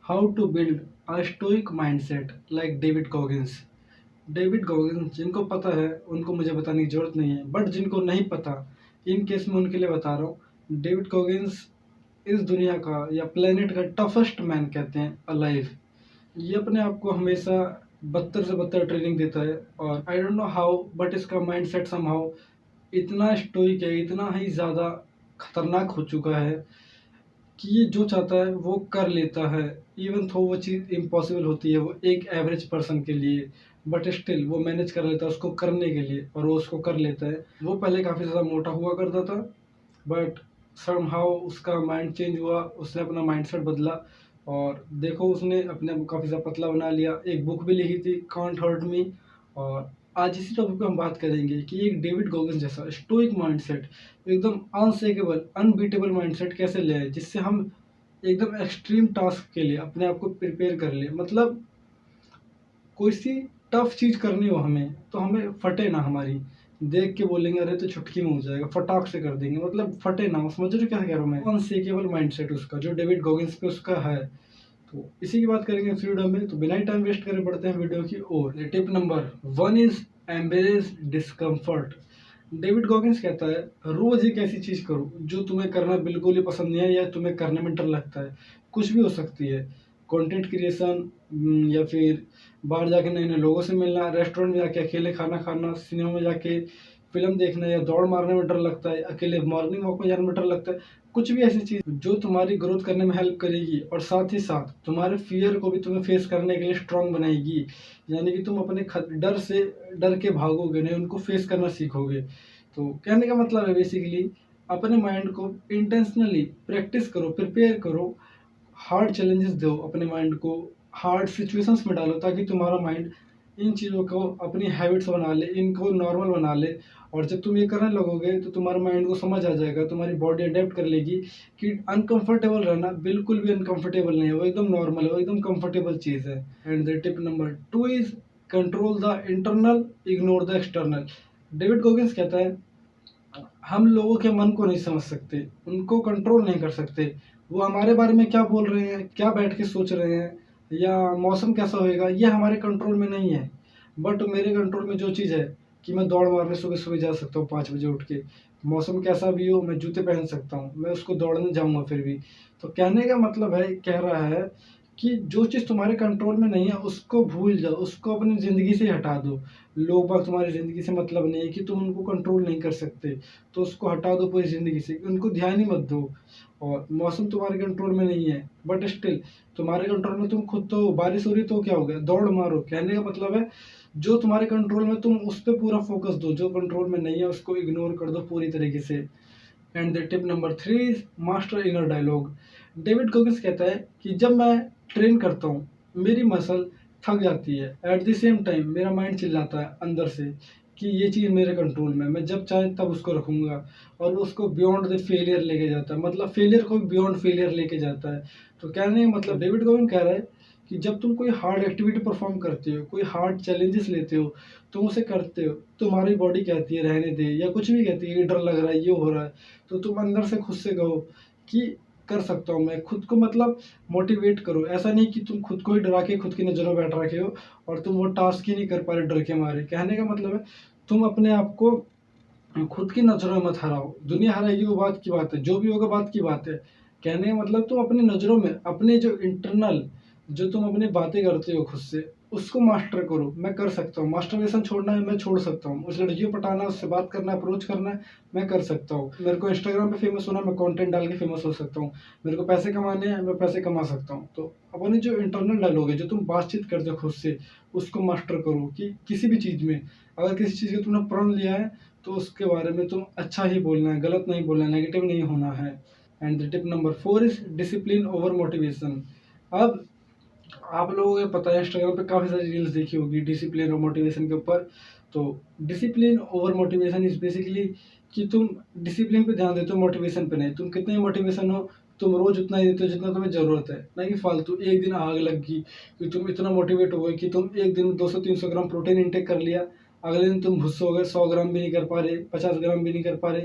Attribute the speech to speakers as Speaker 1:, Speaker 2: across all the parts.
Speaker 1: How to build a stoic mindset like David Goggins. David Goggins जिनको पता है उनको मुझे बताने की ज़रूरत नहीं है, बट जिनको नहीं पता इन केस में उनके लिए बता रहा हूँ। डेविड गॉगिंस इस दुनिया का या प्लेनेट का टफेस्ट मैन कहते हैं अलाइव। ये अपने आप को हमेशा बदतर से बदतर ट्रेनिंग देता है और I don't know how but इसका माइंडसेट समहाउ इतना स्टोइक है, इतना ही ज़्यादा खतरनाक हो चुका है कि ये जो चाहता है वो कर लेता है। इवन थो वो चीज़ इम्पॉसिबल होती है वो एक एवरेज पर्सन के लिए, बट स्टिल वो मैनेज कर लेता है उसको करने के लिए और वो उसको कर लेता है। वो पहले काफ़ी ज़्यादा मोटा हुआ करता था, बट समहाउ उसका माइंड चेंज हुआ, उसने अपना माइंडसेट बदला और देखो उसने अपने आप को काफ़ी ज़्यादा पतला बना लिया। एक बुक भी लिखी थी कांट हर्ट मी। और आज इसी टॉपिक पे हम बात करेंगे कि एक डेविड गॉगिंस जैसा स्टोइक माइंडसेट, एकदम अनशेकेबल अनबीटेबल माइंडसेट कैसे ले आए जिससे हम एकदम एक्सट्रीम टास्क के लिए अपने आप को प्रिपेयर कर ले। मतलब कोई सी टफ चीज़ करनी हो हमें तो हमें फटे ना, हमारी देख के बोलेंगे अरे तो चुटकी में हो जाएगा, फटाक से कर देंगे, मतलब फटे ना। समझ रहे हो क्या कह रहा हूँ मैं? अनशेकेबल माइंडसेट उसका जो डेविड गॉगिंस पे उसका है। तो इसी की बात करेंगे इस वीडियो में, तो बिना ही टाइम वेस्ट करे बढ़ते हैं वीडियो की ओर। Tip number 1 is embrace discomfort. David Goggins कहता है रोज एक ऐसी चीज करो जो तुम्हें करना बिल्कुल ही पसंद नहीं है या तुम्हें करने में डर लगता है। कुछ भी हो सकती है, कंटेंट क्रिएशन या फिर बाहर जाके नए नए लोगों से मिलना, रेस्टोरेंट में जाके अकेले खाना खाना, सिनेमा में जाके फिल्म देखना, या दौड़ मारने में डर लगता है, अकेले मॉर्निंग वॉक में जाने में डर लगता है। कुछ भी ऐसी चीज जो तुम्हारी ग्रोथ करने में हेल्प करेगी और साथ ही साथ तुम्हारे फियर को भी तुम्हें फेस करने के लिए स्ट्रांग बनाएगी। यानी कि तुम अपने डर से डर के भागोगे नहीं, उनको फेस करना सीखोगे। तो कहने का मतलब है बेसिकली अपने माइंड को इंटेंशनली प्रैक्टिस करो, प्रिपेयर करो, हार्ड चैलेंजेस दो अपने माइंड को, हार्ड सिचुएशंस में डालो ताकि तुम्हारा माइंड इन चीज़ों को अपनी हैबिट्स बना ले, इनको नॉर्मल बना ले। और जब तुम ये करने लगोगे तो तुम्हारे माइंड को समझ आ जाएगा, तुम्हारी बॉडी अडेप्ट कर लेगी कि अनकंफर्टेबल रहना बिल्कुल भी अनकंफर्टेबल नहीं है, वो एकदम नॉर्मल है, वो एकदम कंफर्टेबल चीज़ है। And the tip number 2 is control the internal, ignore the external. David Goggins कहता है हम लोगों के मन को नहीं समझ सकते, उनको कंट्रोल नहीं कर सकते। वो हमारे बारे में क्या बोल रहे हैं, क्या बैठ के सोच रहे हैं, या मौसम कैसा होएगा, ये हमारे कंट्रोल में नहीं है। बट मेरे कंट्रोल में जो चीज़ है कि मैं दौड़ मारने सुबह सुबह जा सकता हूँ 5 बजे उठ के, मौसम कैसा भी हो मैं जूते पहन सकता हूँ, मैं उसको दौड़ने जाऊँगा फिर भी। तो कहने का मतलब है, कह रहा है कि जो चीज़ तुम्हारे कंट्रोल में नहीं है उसको भूल जाओ, उसको अपनी ज़िंदगी से हटा दो। लोग बाग तुम्हारी ज़िंदगी से मतलब नहीं है कि तुम उनको कंट्रोल नहीं कर सकते, तो उसको हटा दो पूरी ज़िंदगी से, उनको ध्यान ही मत दो। और मौसम तुम्हारे कंट्रोल में नहीं है, बट स्टिल तुम्हारे कंट्रोल में तुम खुद तो, बारिश हो रही तो क्या हो गया, दौड़ मारो। कहने का मतलब है जो तुम्हारे कंट्रोल में तुम उस पर पूरा फोकस दो, जो कंट्रोल में नहीं है उसको इग्नोर कर दो पूरी तरीके से। And the tip number 3 is master inner dialogue. David Goggins कहता है कि जब मैं ट्रेन करता हूँ मेरी मसल थक जाती है, एट द सेम टाइम मेरा माइंड चिल्लाता है अंदर से कि ये चीज़ मेरे कंट्रोल में है, मैं जब चाहे तब उसको रखूँगा। और वो उसको बियॉन्ड द फेलियर लेके जाता है, मतलब फेलियर को बियॉन्ड फेलियर लेके जाता है। तो कहने का मतलब डेविड गोगिंस कह रहा है कि जब तुम कोई हार्ड एक्टिविटी परफॉर्म करते हो, कोई हार्ड चैलेंजेस लेते हो, तुम उसे करते हो, तुम्हारी बॉडी कहती है रहने दे, या कुछ भी कहती है ये डर लग रहा है, ये हो रहा है, तो तुम अंदर से खुद से कहो कि कर सकता हूँ मैं। खुद को मतलब मोटिवेट करो। ऐसा नहीं कि तुम खुद को ही डरा के खुद की नज़रों में बैठ रखे हो और तुम वो टास्क ही नहीं कर पा रहे डर के मारे। कहने का मतलब है तुम अपने आप को खुद की नज़रों में मत हराओ। दुनिया हराएगी वो बात की बात है, जो भी होगा बात की बात है। कहने का मतलब तुम अपनी नज़रों में अपने जो इंटरनल, जो तुम अपनी बातें करते हो खुद से, उसको मास्टर करो। मैं कर सकता हूँ, मास्टरबेशन छोड़ना है मैं छोड़ सकता हूँ, उस लड़की को पटाना है, उससे बात करना, अप्रोच करना है, मैं कर सकता हूँ। मेरे को इंस्टाग्राम पे फेमस होना है, मैं कंटेंट डाल के फेमस हो सकता हूँ। मेरे को पैसे कमाने हैं, मैं पैसे कमा सकता हूँ। तो अपने जो इंटरनल डायलॉग है, जो तुम बातचीत करते हो खुद से, उसको मास्टर करो कि किसी भी चीज़ में अगर किसी चीज़ का तुमने प्रण लिया है तो उसके बारे में तुम अच्छा ही बोलना है, गलत नहीं बोलना है, नेगेटिव नहीं होना है। And the tip number 4 is discipline over motivation. अब आप लोगों को पता है इंस्टाग्राम पे काफ़ी सारी रील्स देखी होगी डिसिप्लिन और मोटिवेशन के ऊपर। तो discipline over motivation is basically कि तुम डिसिप्लिन पे ध्यान देते हो, मोटिवेशन पे नहीं। तुम कितने मोटिवेशन हो, तुम रोज उतना ही देते हो जितना तुम्हें ज़रूरत है, ना कि फालतू एक दिन आग लग गई कि तुम इतना मोटिवेट हो गए कि तुम एक दिन में 200-300 ग्राम प्रोटीन इंटेक कर लिया, अगले दिन तुम भुस्से हो गए, 100 ग्राम भी नहीं कर पा रहे, 50 ग्राम भी नहीं कर पा रहे।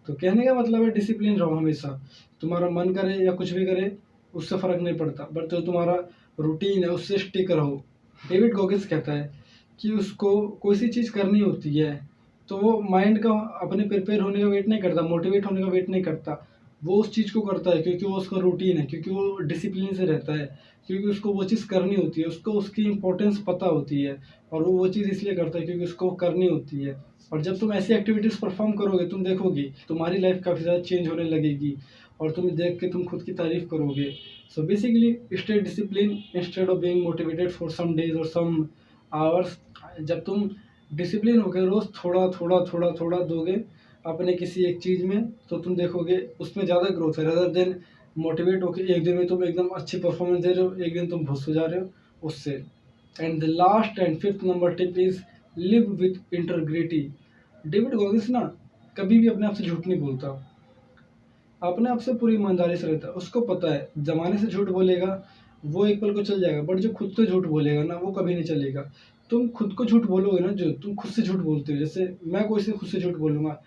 Speaker 1: तो कहने का मतलब है डिसिप्लिन रहो हमेशा। तुम्हारा मन करे या कुछ भी करे, उससे फ़र्क नहीं पड़ता, बट जो तुम्हारा रूटीन है उससे स्टिक रहो। डेविड गॉगिंस कहता है कि उसको कोई सी चीज़ करनी होती है तो वो माइंड का अपने प्रिपेयर होने का वेट नहीं करता, मोटिवेट होने का वेट नहीं करता। वो उस चीज़ को करता है क्योंकि वो उसका रूटीन है, क्योंकि वो डिसिप्लिन से रहता है, क्योंकि उसको वो चीज़ करनी होती है, उसको उसकी इम्पोर्टेंस पता होती है और वो चीज़ इसलिए करता है क्योंकि उसको करनी होती है। और जब तुम ऐसी एक्टिविटीज़ परफॉर्म करोगे, तुम देखोगी तुम्हारी लाइफ काफ़ी ज़्यादा चेंज होने लगेगी और तुम देख के तुम खुद की तारीफ़ करोगे। So basically stay discipline instead of being motivated for some days और सम आवर्स। जब तुम डिसिप्लिन होकर रोज़ थोड़ा थोड़ा थोड़ा थोड़ा दोगे अपने किसी एक चीज़ में, तो तुम देखोगे उसमें ज़्यादा ग्रोथ है, रदर देन मोटिवेट होकर एक दिन में तुम एकदम अच्छी परफॉर्मेंस दे रहे हो, एक दिन तुम भुस हो जा रहे हो उससे। And the last and fifth number tip is live with integrity. David Goggins ना कभी भी अपने आप से झूठ नहीं बोलता, अपने आप से पूरी ईमानदारी से रहता है। उसको पता है ज़माने से झूठ बोलेगा वो एक पल को चल जाएगा, बट जो खुद से झूठ बोलेगा ना वो कभी नहीं चलेगा। तुम खुद को झूठ बोलोगे ना, जो तुम खुद से झूठ बोलते हो, जैसे मैं कोई से खुद से झूठ बोलूँगा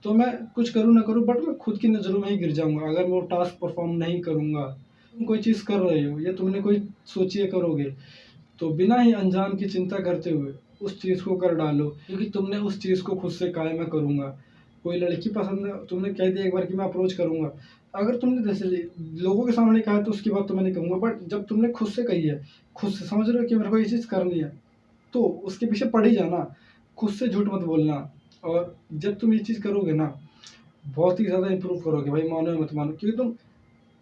Speaker 1: तो मैं कुछ करूँ ना करूँ बट मैं खुद की नज़रों में ही गिर जाऊँगा अगर मैं वो टास्क परफॉर्म नहीं करूँगा। तुम कोई चीज़ कर रहे हो या तुमने कोई सोची है करोगे, तो बिना ही अंजाम की चिंता करते हुए उस चीज़ को कर डालो, क्योंकि तुमने उस चीज़ को खुद से कहा है मैं करूँगा। कोई लड़की पसंद है, तुमने कह दिया एक बार कि मैं अप्रोच करूँगा, अगर तुमने जैसे लोगों के सामने कहा है तो उसकी बात तो मैं नहीं कहूँगा, बट जब तुमने खुद से कही है, खुद से समझ रहे हो कि मेरे को ये चीज़ करनी है, तो उसके पीछे पड़ ही जाना, खुद से झूठ मत बोलना। और जब तुम ये चीज़ करोगे ना, बहुत ही ज़्यादा इम्प्रूव करोगे भाई, मानो या मत मानो, क्योंकि तुम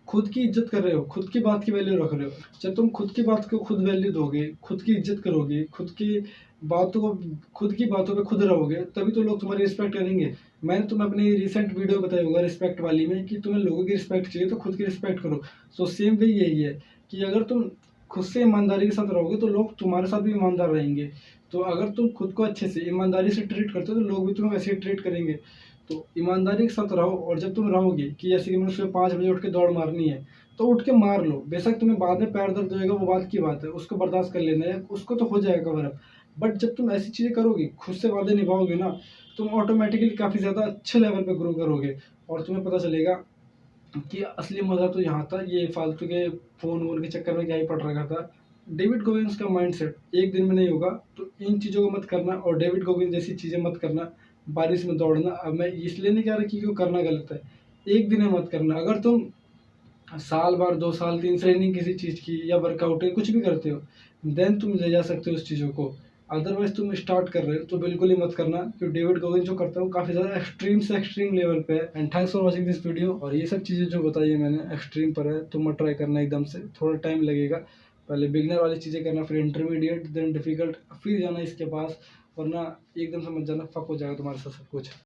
Speaker 1: खुद की इज़्ज़त कर रहे हो, खुद की बात की वैल्यू रख रहे हो। जब तुम खुद की बात को खुद वैल्यू दोगे, खुद की इज़्ज़त करोगे, खुद की बातों पे खुद रहोगे, तभी तो लोग तुम्हारी रिस्पेक्ट करेंगे। मैंने तुम्हें अपनी रिसेंट वीडियो बताई होगा रिस्पेक्ट वाली में कि तुम्हें लोगों की रिस्पेक्ट चाहिए तो खुद की रिस्पेक्ट करो। सो सेम वे यही है कि अगर तुम खुद से ईमानदारी के साथ रहोगे तो लोग तुम्हारे साथ भी ईमानदार रहेंगे। तो अगर तुम खुद को अच्छे से ईमानदारी से ट्रीट करते हो तो लोग भी तुम्हें वैसे ही ट्रीट करेंगे। तो ईमानदारी के साथ रहो, और जब तुम रहोगे कि जैसे कि मैंने सुबह 5 बजे उठ के दौड़ मारनी है, तो उठ के मार लो। बेशक तुम्हें बाद में पैर दर्द होएगा वो बात की बात है, उसको बर्दाश्त कर लेना है, उसको तो हो जाएगा कवर अप। बट जब तुम ऐसी चीज़ें करोगे, खुद से वादे निभाओगे ना, तुम ऑटोमेटिकली काफ़ी ज़्यादा अच्छे लेवल पे ग्रो करोगे और तुम्हें पता चलेगा कि असली मज़ा तो यहाँ था, ये फालतू के फ़ोन-वोन के चक्कर में क्या ही पड़ रखा था। डेविड गोगिंस का माइंडसेट एक दिन में नहीं होगा, तो इन चीज़ों को मत करना और डेविड गोगिंस जैसी चीज़ें मत करना। बारिश में दौड़ना, अब मैं इसलिए नहीं कह रहा कि वो करना गलत है, एक दिन में मत करना। अगर तुम साल भर, 2 साल, 3 ट्रेनिंग किसी चीज़ की या वर्कआउट है, कुछ भी करते हो, देन तुम ले जा सकते हो उस चीज़ों को। अदरवाइज़ तुम स्टार्ट कर रहे हो तो बिल्कुल ही मत करना, क्योंकि डेविड गोगिंस जो करता है वो काफ़ी ज़्यादा एक्सट्रीम से एक्सट्रीम लेवल पे है। And thanks for watching this video. और ये सब चीज़ें जो बताई है मैंने एक्सट्रीम पर है, तो मत ट्राई करना एकदम से, थोड़ा टाइम लगेगा। पहले बिगिनर वाली चीज़ें करना, फिर इंटरमीडिएट, देन डिफ़िकल्ट, फिर जाना इसके पास, वरना एकदम से मत जाना, फक हो जाएगा तुम्हारे साथ सब कुछ।